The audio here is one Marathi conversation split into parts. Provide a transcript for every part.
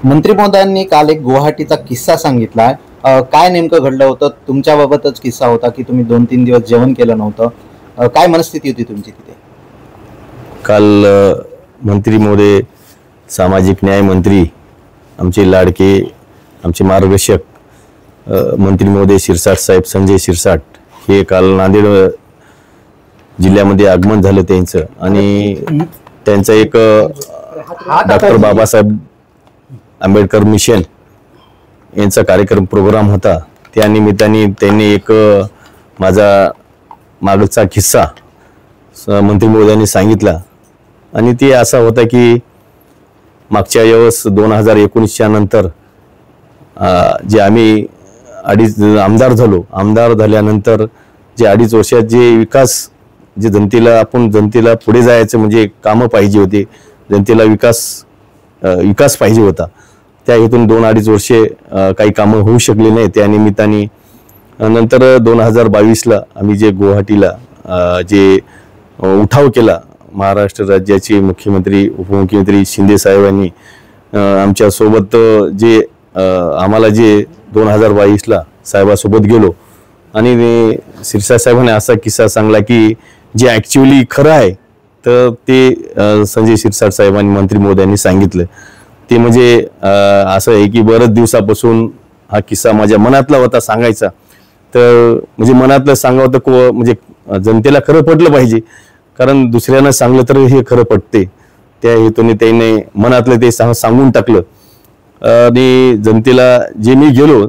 मंत्री महोदयांनी काल एक गुवाहाटीचा किस्सा सांगितलाय. काय नेमकं घडलं होतं? तुमच्याबाबतच किस्सा होता की तुम्ही 2-3 दिवस जेवण केलं नव्हतं. काय मनस्थिती होती तुमची तिथे? काल मंत्री महोदय, सामाजिक न्याय मंत्री, आमचे लाडके, आमचे मार्गदर्शक मंत्री महोदय शिरसाट साहेब, संजय शिरसाट हे काल नांदेड जिल्ह्यामध्ये आगमन झालं त्यांचं. आणि त्यांचा एक डॉक्टर बाबासाहेब आंबेडकर मिशन यांचा कार्यक्रम प्रोग्राम होता. त्या निमित्ताने त्यांनी एक माझा मागचा किस्सा मंत्री महोदयांनी सांगितला. आणि ते असा होता की मागच्या वेळेस 2019च्या नंतर जे आम्ही आमदार झालो, आमदार झाल्यानंतर जे 2.5 वर्षात जे विकास, जे जनतेला पुढे जायचं म्हणजे कामं पाहिजे होते, जनतेला विकास पाहिजे होता, त्या हेतून 2-2.5 वर्षे काही कामं होऊ शकले नाही. त्या निमित्ताने नंतर 2022ला आम्ही जे गुवाहाटीला जे उठाव केला, महाराष्ट्र राज्याचे मुख्यमंत्री उपमुख्यमंत्री शिंदे साहेबांनी आमच्या सोबत जे आम्हाला जे 2022ला साहेबासोबत गेलो. आणि शिरसाट साहेबांनी असा किस्सा सांगला की जे ॲक्च्युअली खरं आहे तर ते संजय शिरसाट साहेबांनी मंत्री महोदयांनी सांगितलं. ते म्हणजे असं आहे की बरेच दिवसापासून हा किस्सा माझ्या मनातला होता सांगायचा. तर म्हणजे मनातलं सांगावं तर म्हणजे जनतेला खरं पटलं पाहिजे, कारण दुसऱ्यांना सांगलं तर हे खरं पटते. त्या हेतूने त्याने मनातलं ते सांगून टाकलं. आणि जनतेला जे मी गेलो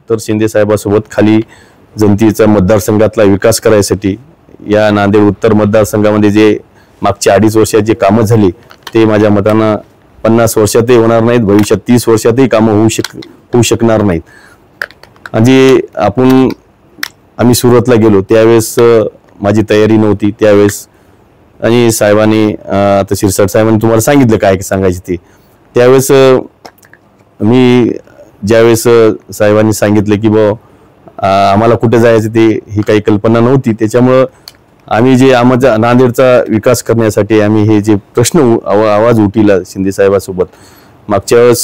तर शिंदे साहेबासोबत खाली जनतेचा मतदारसंघातला विकास करायसाठी, या नांदेड उत्तर मतदारसंघामध्ये जे मागच्या 2.5 वर्षात जे कामं झाली ते माझ्या मतानं 50 वर्षातही होणार नाहीत, भविष्यात 30 वर्षातही कामं होऊ शकणार नाहीत. आणि आम्ही सुरतला गेलो त्यावेळेस माझी तयारी नव्हती त्यावेळेस. आणि साहेबांनी आता शिरसाट साहेबांनी तुम्हाला सांगितलं काय सांगायचे ते. त्यावेळेस मी ज्यावेळेस साहेबांनी सांगितलं की आम्हाला कुठे जायचं ते ही काही कल्पना नव्हती, त्याच्यामुळं आम्ही जे आमचा नांदेडचा विकास करण्यासाठी आम्ही हे जे प्रश्न आवाज उठिला शिंदे साहेबासोबत. मागच्या वेळेस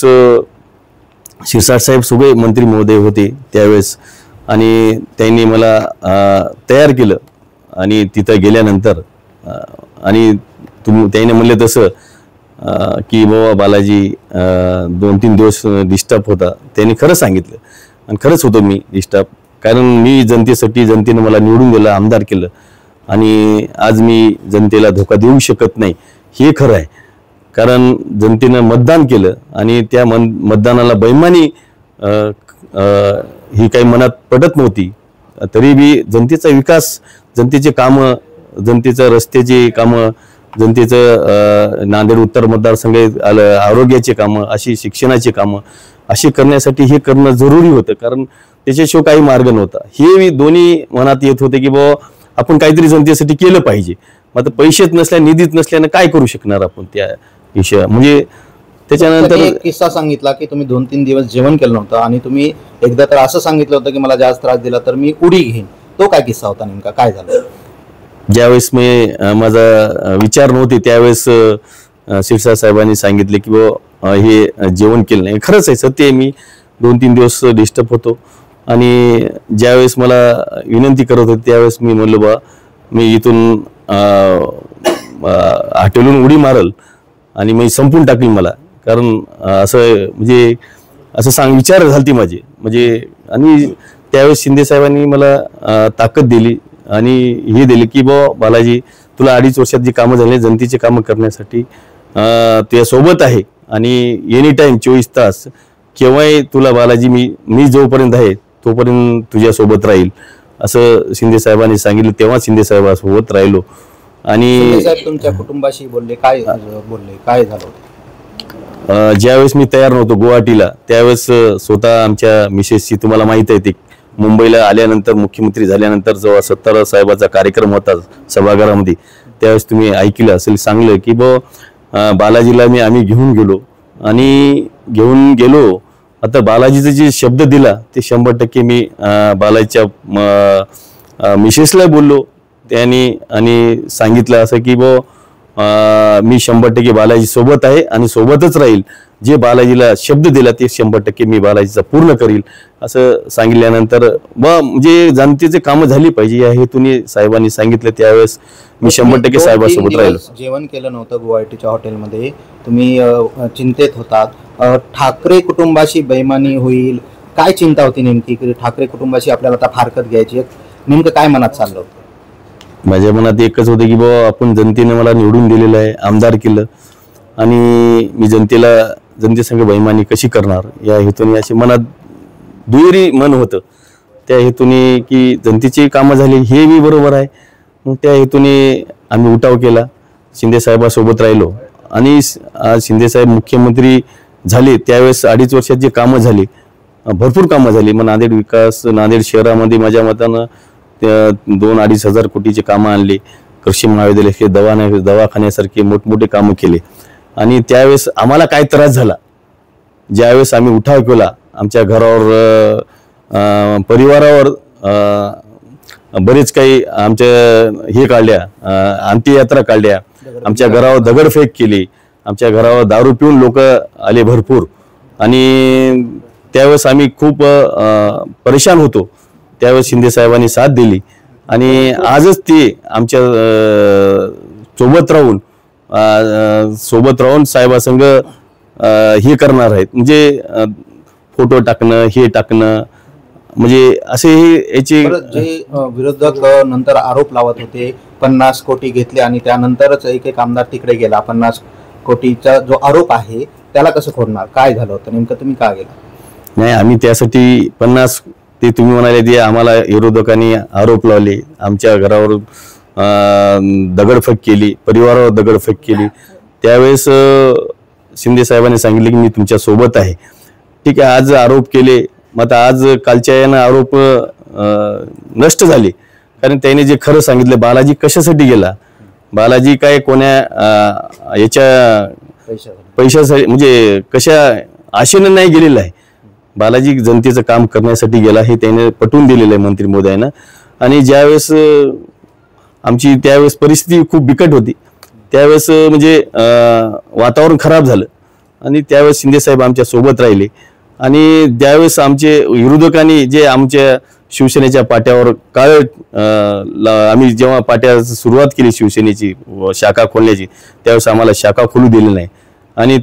शिरसाट साहेब सगळे मंत्री महोदय होते त्यावेळेस, आणि त्यांनी मला तयार केलं. आणि तिथं गेल्यानंतर आणि त्याने म्हणले तसं की बाबा बालाजी 2-3 दिवस डिस्टर्ब होता. त्यांनी खरं सांगितलं आणि खरंच होतो मी डिस्टर्ब, कारण मी जनतेसाठी, जनतेने मला निवडून दिलं, आमदार केलं, आणि आज मी जनतेला धोका देऊ शकत नाही हे खरं आहे. कारण जनतेनं मतदान केलं आणि त्या मतदानाला बैमानी ही काही मनात पडत नव्हती, तरी बी जनतेचा विकास, जनतेचे कामं, जनतेचं रस्त्याचे कामं, जनतेचं नांदेड उत्तर मतदारसंघ आरोग्याचे कामं, अशी शिक्षणाची कामं अशी करण्यासाठी हे करणं जरुरी होतं, कारण त्याच्याशिवाय काही मार्ग नव्हता. हे दोन्ही मनात येत होते की आपण काहीतरी जनतेसाठी केलं पाहिजे. मग पैसेच नसल्या, निधीच नसल्यानं काय करू शकणार आपण त्या विषया. म्हणजे त्याच्यानंतर एक किस्सा सांगितला की तुम्ही 2-3 दिवस जेवण केलं नव्हतं आणि तुम्ही एकदा तर असं सांगितलं होतं की मला जास्त त्रास दिला तर मी उडी घेईन. तो काय किस्सा होता नेमका, काय झालं? ज्यावेळेस माझा विचार नव्हते त्यावेळेस शिरसाट साहेबांनी सांगितले की हे जेवण केलं नाही. खरंच आहे, सत्य आहे, मी 2-3 दिवस डिस्टर्ब होतो. आणि ज्यावेळेस मला विनंती करत होते त्यावेळेस मी म्हणलो मी इथून हॉटेलून उडी मारल आणि मी संपून टाकली मला, कारण असं म्हणजे असं विचार झालती माझे म्हणजे. आणि त्यावेळेस शिंदे साहेबांनी मला ताकद दिली आणि हे दिले की बालाजी तुला 2.5 वर्षात जी कामं झाली जनतेची कामं करण्यासाठी तुझ्या सोबत आहे, आणि एनी टाइम 24 तास केव्हाही तुला बालाजी मी जोपर्यंत आहे तोपर्यंत तुझ्यासोबत राहील, असं शिंदे साहेबांनी सांगितलं. तेव्हा शिंदे साहेबांसोबत राहिलो. आणि तुमच्या कुटुंबाशी बोलले, काय झालं? ज्यावेळेस मी तयार नव्हतो गुवाहाटीला त्यावेळेस स्वतः आमच्या मिसेसची, तुम्हाला माहित आहे ते मुंबईला आल्यानंतर, मुख्यमंत्री झाल्यानंतर जेव्हा 70 साहेबाचा कार्यक्रम होता सभागृहामध्ये, त्यावेळेस तुम्ही ऐकलं असेल चांगलं की बालाजीला आम्ही घेऊन गेलो. आता बालाजीचा जे शब्द दिला ते 100% मी बालाजीच्या मिसेसला बोललो त्यांनी, आणि सांगितलं असं की मी 100% बालाजी सोबत आहे आणि सोबतच राहील. जे बालाजीला शब्द दिला ते 100% मी बालाजीचा पूर्ण करील असं सांगितल्यानंतर म्हणजे जनतेचे कामं झाली पाहिजे या हेतूने साहेबांनी सांगितलं. त्यावेळेस मी 100% साहेबांसोबत राहिलो. जेवण केलं नव्हतं गुवाहाटीच्या हॉटेलमध्ये, तुम्ही चिंतेत होतात. ठाकरे कुटुंबाशी बेईमानी होईल, काय चिंता होती नेमकी की ठाकरे कुटुंबाशी आपल्याला आता फारकत घ्यायची, नेमकं काय मनात चाललं होतं? माझ्या मनात एकच होतं की बाबा आपण जनतेने मला निवडून दिलेलं आहे, आमदार केलं आणि मी जनतेसंग बेईमानी कशी करणार या हेतूने असे मनात दुहेरी मन होतं. त्या हेतूने की जनतेची कामं झाली हे मी बरोबर आहे. मग त्या हेतूने आम्ही उठाव केला, शिंदे साहेबांसोबत राहिलो आणि आज शिंदे साहेब मुख्यमंत्री झाले त्यावेळेस 2.5 वर्षात जे कामं झाली, भरपूर कामं झाली. मग नांदेड शहरामध्ये माझ्या मतानं 2-2.5 हजार कोटीचे कामं आणले. कृषी महाविद्यालय, दवाखान्यासारखे मोठमोठे कामं केले. आणि त्यावेळेस आम्हाला काय त्रास झाला, ज्यावेळेस आम्ही उठाव केला, आमच्या घरावर परिवारावर बरेच काही आमच्या हे काढल्या, अंत्ययात्रा काढल्या, आमच्या घरावर दगडफेक केली, आमच्या घरावर दारू पिऊन लोक आले भरपूर. आणि त्यावेळेस आम्ही खूप परेशान होतो. त्यावेळेस शिंदे साहेबांनी साथ दिली आणि आजच ते आमच्या सोबत राहून साहेबासंग हे करणार आहेत. म्हणजे फोटो टाकणं, हे टाकणं, म्हणजे असे याचे जे विरोधक नंतर आरोप लावत होते 50 कोटी घेतले आणि त्यानंतरच एक आमदार तिकडे गेला, 50 कोटीचा जो आरोप आहे त्याला कसं खोडणार, काय झालं होतं नेमकं, तुम्ही का गेला? नाही, आम्ही त्यासाठी 50 ते तुम्ही म्हणाले ते आम्हाला विरोधकांनी आरोप लावले, आमच्या घरावर दगडफेक केली, परिवारावर दगडफेक केली. त्यावेळेस शिंदे साहेबांनी सांगितले की मी तुमच्या सोबत आहे. ठीक आहे, आज आरोप केले, मग आज कालच्या यानं आरोप नष्ट झाले. कारण त्याने जे खरं सांगितलं, बालाजी कशासाठी गेला, बालाजी काय कोण्या याच्या पैशासाठी म्हणजे कशा आशेने नाही गेलेला आहे. बालाजी जनतेचं काम करण्यासाठी गेला हे त्याने पटवून दिलेलं आहे मंत्री महोदयानं. आणि ज्यावेळेस आमची त्यावेळेस परिस्थिती खूप बिकट होती, त्यावेळेस म्हणजे वातावरण खराब झालं आणि त्यावेळेस शिंदे साहेब आमच्या सोबत राहिले. आणि त्यावेळेस आमचे विरोधकांनी जे आमच्या शिवसेनेच्या पाट्यावर आम्ही जेव्हा पाट्या सुरुवात केली शिवसेनेची शाखा खोलण्याची, त्यावेळेस आम्हाला शाखा खोलू दिली नाही. आणि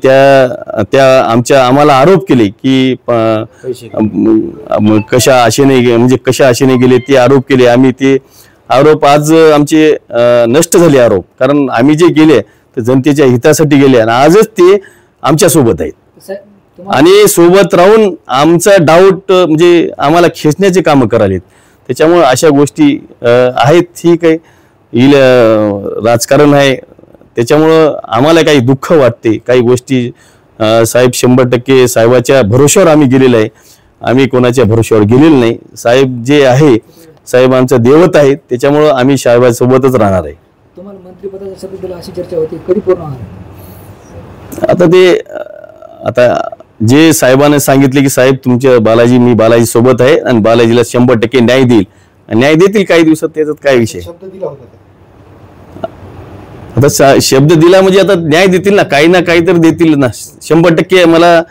आम्हाला आरोप केले की कशा आशेने गेले ते आरोप केले. आम्ही ते आरोप आज आमचे नष्ट झाले आरोप, कारण आम्ही जे गेले तर जनतेच्या हितासाठी गेले आणि आजच ते आमच्या सोबत आहेत आणि सोबत राहून आमचा डाऊट म्हणजे आम्हाला खेचण्याचे कामं करालेत. त्याच्यामुळे अशा गोष्टी आहेत. ठीक आहे, राजकारण आहे, त्याच्यामुळं आम्हाला काही दुःख वाटते. काही गोष्टी साहेब 100% साहेबाच्या भरोश्यावर आम्ही गेलेलो आहे, आम्ही कोणाच्या भरोश्यावर गेलेलो नाही. साहेब जे आहे, साहेब आमचं देवत आहेत, त्याच्यामुळं आम्ही साहेबांसोबतच राहणार आहे. तुम्हाला मंत्रिपदाचा शब्द दिला अशी चर्चा होती, कधी पूर्ण होणार? आता जे साहेबांनी सांगितले की साहेब तुमच्या मी बालाजी सोबत आहे आणि बालाजीला 100% न्याय देतील काही दिवसात, त्याच्यात काय विषय. आता शब्द दिला म्हणजे आता न्याय देतील ना काही तर देतील ना. 100% मला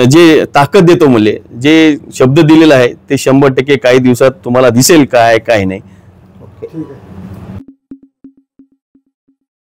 जे ताकद देतो म्हणले, जे शब्द दिलेला आहे ते 100% काही दिवसात तुम्हाला दिसेल काय नाही.